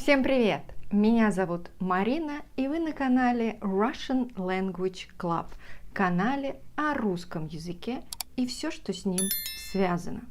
Всем привет! Меня зовут Марина, и вы на канале Russian Language Club, канале о русском языке и все, что с ним связано.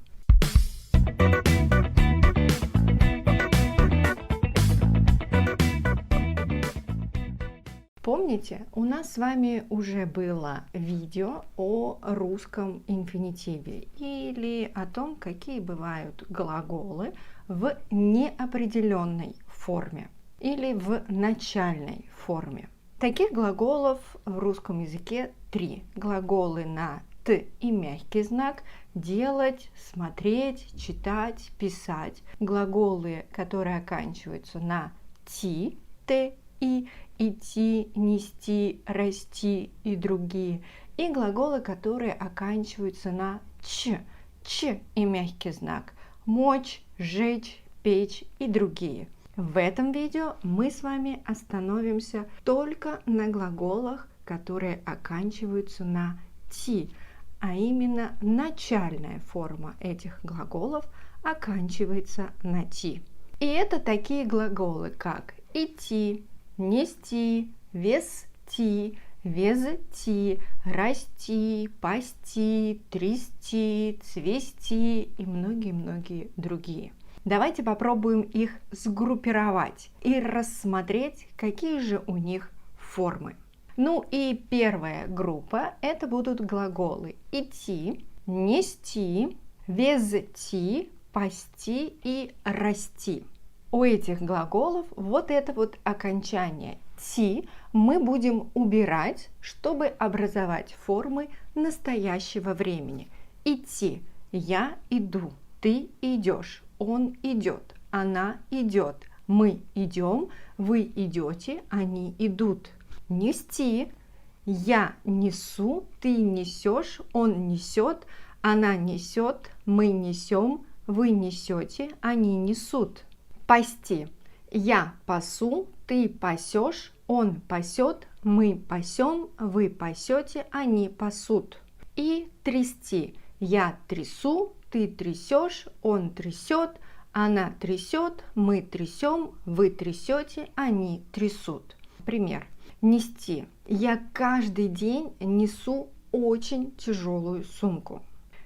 Помните, у нас с вами уже было видео о русском инфинитиве или о том, какие бывают глаголы в неопределенной форме или в начальной форме. Таких глаголов в русском языке 3. Глаголы на «т» и мягкий знак: делать, смотреть, читать, писать. Глаголы, которые оканчиваются на «ти», «т», «и», идти, нести, расти и другие. И глаголы, которые оканчиваются на «ч», «ч» и мягкий знак: мочь, жечь, печь и другие. В этом видео мы с вами остановимся только на глаголах, которые оканчиваются на «ти», а именно начальная форма этих глаголов оканчивается на «ти». И это такие глаголы, как идти, нести, вести, везти, расти, пасти, трясти, цвести и многие-многие другие. Давайте попробуем их сгруппировать и рассмотреть, какие же у них формы. Ну и первая группа – это будут глаголы идти, нести, везти, пасти и расти. У этих глаголов вот это вот окончание «ти» мы будем убирать, чтобы образовать формы настоящего времени. Идти – я иду, ты идешь, он идет, она идет, мы идем, вы идете, они идут. Нести – я несу, ты несешь, он несет, она несет, мы несем, вы несете, они несут. Пасти – я пасу, ты пасешь, он пасет, мы пасем, вы пасете, они пасут. И трясти – я трясу, ты трясешь, он трясет, она трясет, мы трясем, вы трясете, они трясут. Пример. Нести – я каждый день несу очень тяжелую сумку.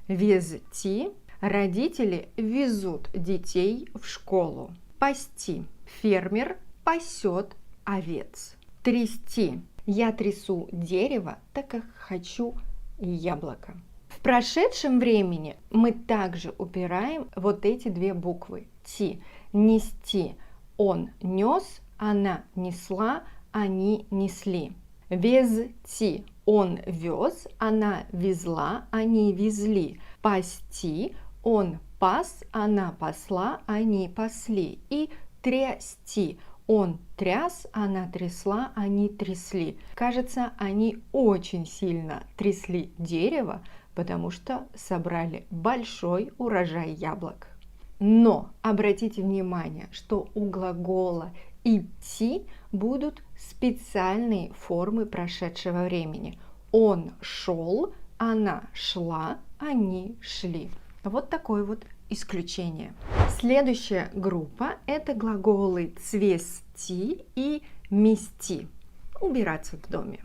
Везти – родители везут детей в школу. Пасти – фермер пасет овец. Трясти – я трясу дерево, так как хочу яблоко. В прошедшем времени мы также убираем вот эти две буквы «ти». Нести – он нес, она несла, они несли. Везти – он вез, она везла, они везли. Пасти – он пас, она пасла, они пасли. И трясти – он тряс, она трясла, они трясли. Кажется, они очень сильно трясли дерево, потому что собрали большой урожай яблок. Но обратите внимание, что у глагола идти будут специальные формы прошедшего времени. Он шел, она шла, они шли. Вот такое вот исключение. Следующая группа – это глаголы цвести и мести. Убираться в доме.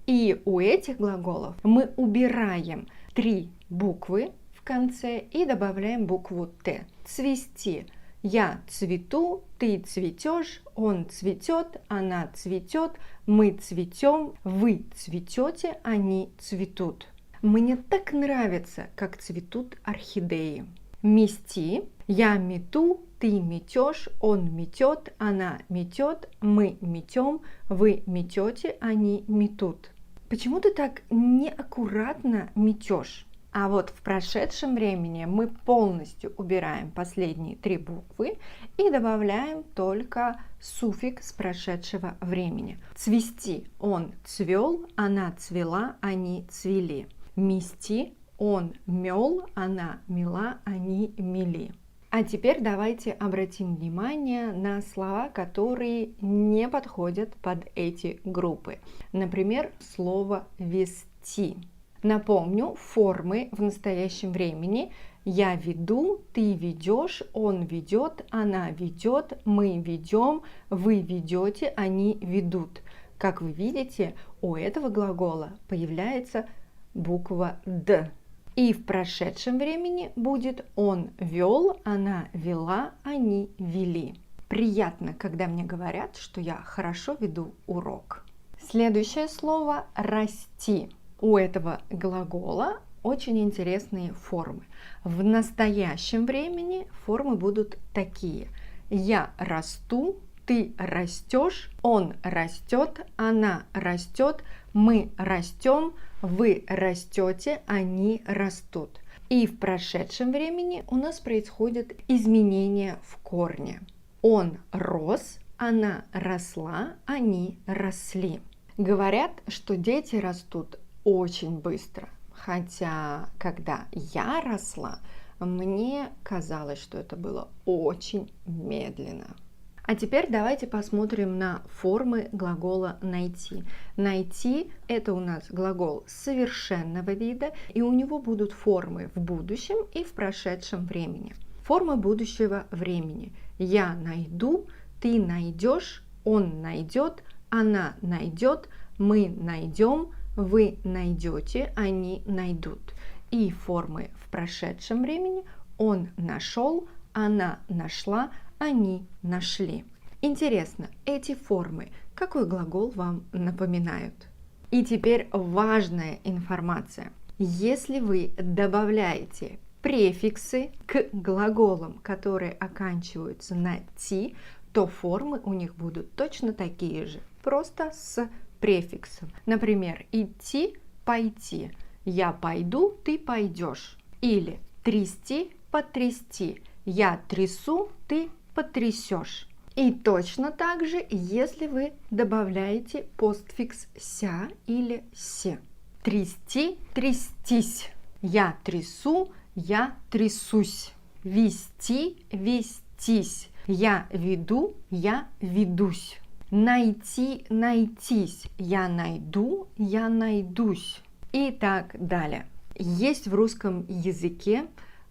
И у этих глаголов мы убираем 3 буквы в конце и добавляем букву «т». Цвести – я цвету, ты цветешь, он цветет, она цветет, мы цветем, вы цветете, они цветут. Мне так нравится, как цветут орхидеи. Мести – я мету, ты метешь, он метет, она метет, мы метем, вы метете, они метут. Почему ты так неаккуратно метешь? А вот в прошедшем времени мы полностью убираем последние 3 буквы и добавляем только суффикс прошедшего времени. Цвести – он цвел, она цвела, они цвели. Мести – он мел, она мела, они мели. А теперь давайте обратим внимание на слова, которые не подходят под эти группы. Например, слово «вести». Напомню, формы в настоящем времени Я веду, ты ведешь, он ведет, она ведет, мы ведем, вы ведете, они ведут. Как вы видите, у этого глагола появляется буква «д». И в прошедшем времени будет он вел, она вела, они вели. Приятно, когда мне говорят, что я хорошо веду урок. Следующее слово «расти». У этого глагола очень интересные формы. В настоящем времени формы будут такие. Я расту, ты растешь, он растет, она растет, мы растем, вы растете, они растут. И в прошедшем времени у нас происходят изменения в корне. Он рос, она росла, они росли. Говорят, что дети растут очень быстро. Хотя, когда я росла, мне казалось, что это было очень медленно. А теперь давайте посмотрим на формы глагола «найти». «Найти» – это у нас глагол совершенного вида, и у него будут формы в будущем и в прошедшем времени. Формы будущего времени. Я найду, ты найдешь, он найдет, она найдет, мы найдем, вы найдете, они найдут. И формы в прошедшем времени. Он нашел, она нашла, они нашли. Интересно, эти формы, какой глагол вам напоминают? И теперь важная информация. Если вы добавляете префиксы к глаголам, которые оканчиваются на «ти», то формы у них будут точно такие же, просто с префиксом. Например, идти, пойти. Я пойду, ты пойдешь. Или трясти, потрясти. Я трясу, ты потрясешь. И точно так же, если вы добавляете постфикс ся или се. Трясти, трястись. Я трясу, я трясусь. Вести, вестись. Я веду, я ведусь. Найти, найтись. Я найду, я найдусь. И так далее. Есть в русском языке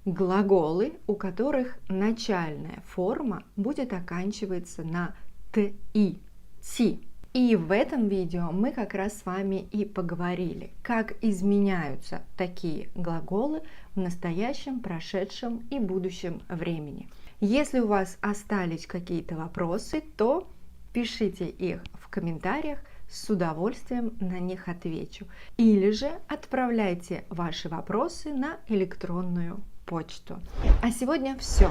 глаголы, у которых начальная форма будет оканчиваться на «ти», «ти». И в этом видео мы как раз с вами и поговорили, как изменяются такие глаголы в настоящем, прошедшем и будущем времени. Если у вас остались какие-то вопросы, то пишите их в комментариях, с удовольствием на них отвечу. Или же отправляйте ваши вопросы на электронную почту. А сегодня все.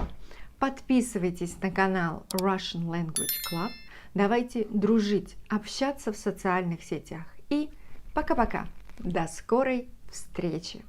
Подписывайтесь на канал Russian Language Club. Давайте дружить, общаться в социальных сетях. И пока-пока. До скорой встречи.